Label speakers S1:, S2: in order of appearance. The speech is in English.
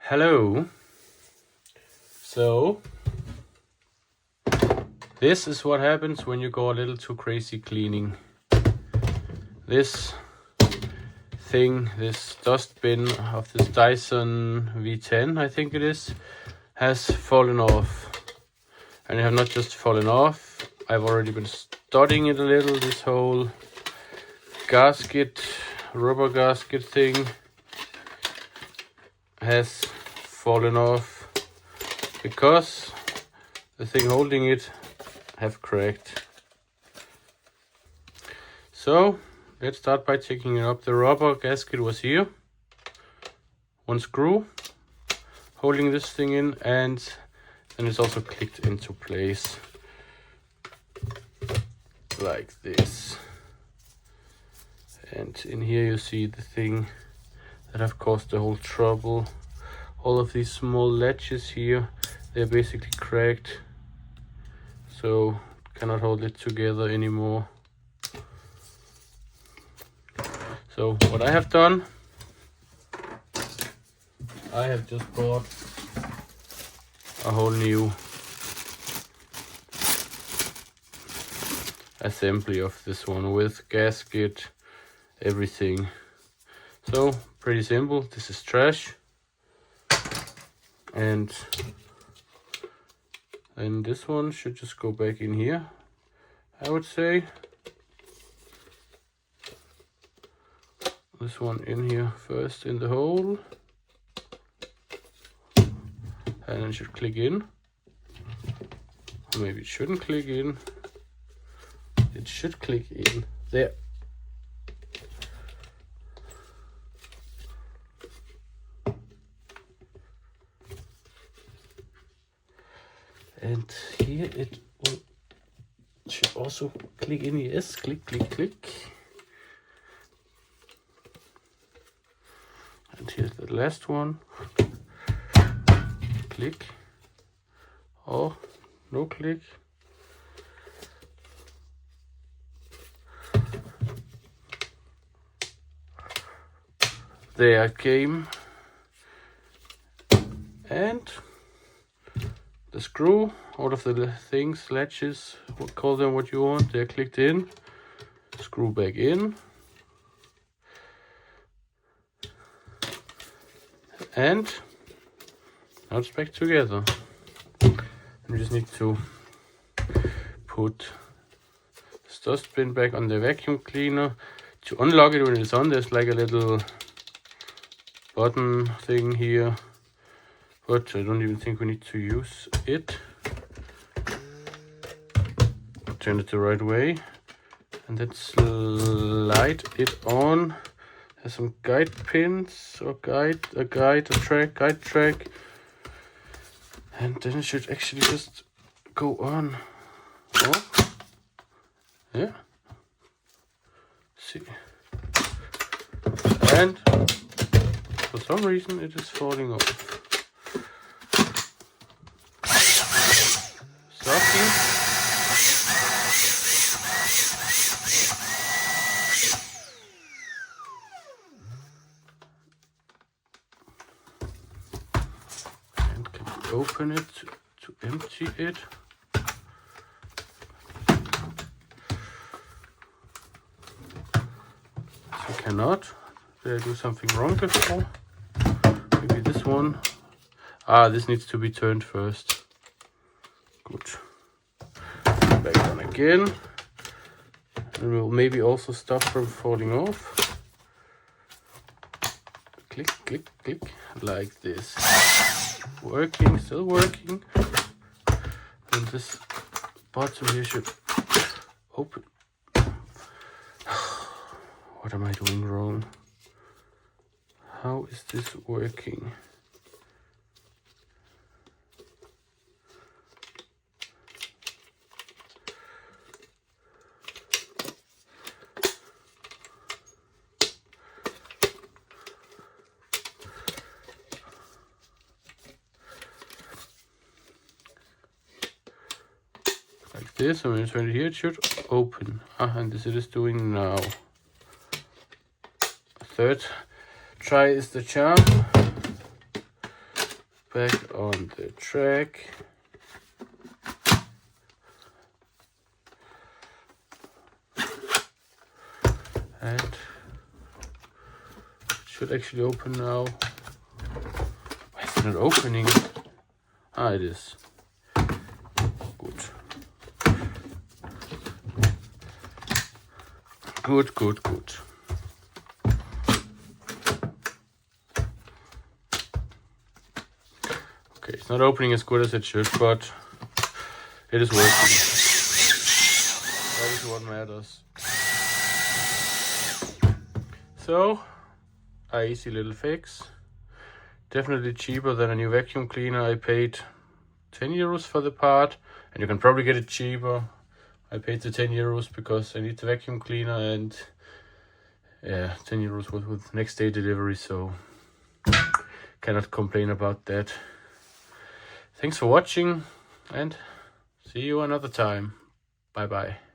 S1: Hello. So this is what happens when you go a little too crazy cleaning. This thing, this dustbin of this Dyson V10, I think it is, has fallen off. And it have not just fallen off, I've already been studying it a little. This whole gasket, rubber gasket thing has fallen off because the thing holding it have cracked. So let's start by taking it up. The rubber gasket was here, one screw holding this thing in, and then it's also clicked into place like this. And in here you see the thing that have caused the whole trouble. All of these small latches here, they're basically cracked, so cannot hold it together anymore. So what I have done, I have just bought a whole new assembly of this one with gasket, everything. So pretty simple. This is trash, and then this one should just go back in here, I would say. This one in here first in the hole, and it should click in. Or maybe it shouldn't click in. It should click in there. And here it should also click in. Yes, click, click, click. And here's the last one. Click. Oh, no click. There it came. And the screw, all of the things, latches, call them what you want, they're clicked in. Screw back in. And now it's back together. We just need to put this dustbin back on the vacuum cleaner. To unlock it when it's on, there's like a little button thing here, but I don't even think we need to use it. Turn it the right way and then slide it on. There's some guide pins or guide track, and then it should actually just go on. Oh, yeah. See, and for some reason it is falling off. Softly. And can you open it to empty it? You cannot. Did I do something wrong before? Maybe this one. Ah, this needs to be turned first. Good. Back on again. And we'll maybe also stop from falling off. Click, click, click, like this. Working, still working. And this bottom here should open. What am I doing wrong? How is this working? Like this, and when you turn it here, it should open. And this it is doing now. Third try is the charm. back on the track. And it should actually open now. Why is it not opening? Ah, it is. Good. Good, good, good. Okay, it's not opening as good as it should, but it is working. That is what matters. So, a easy little fix. Definitely cheaper than a new vacuum cleaner. I paid 10 euros for the part, and you can probably get it cheaper. I paid the 10 euros because I need the vacuum cleaner, and yeah, 10 euros was with next day delivery, so cannot complain about that. Thanks for watching, and see you another time. Bye bye.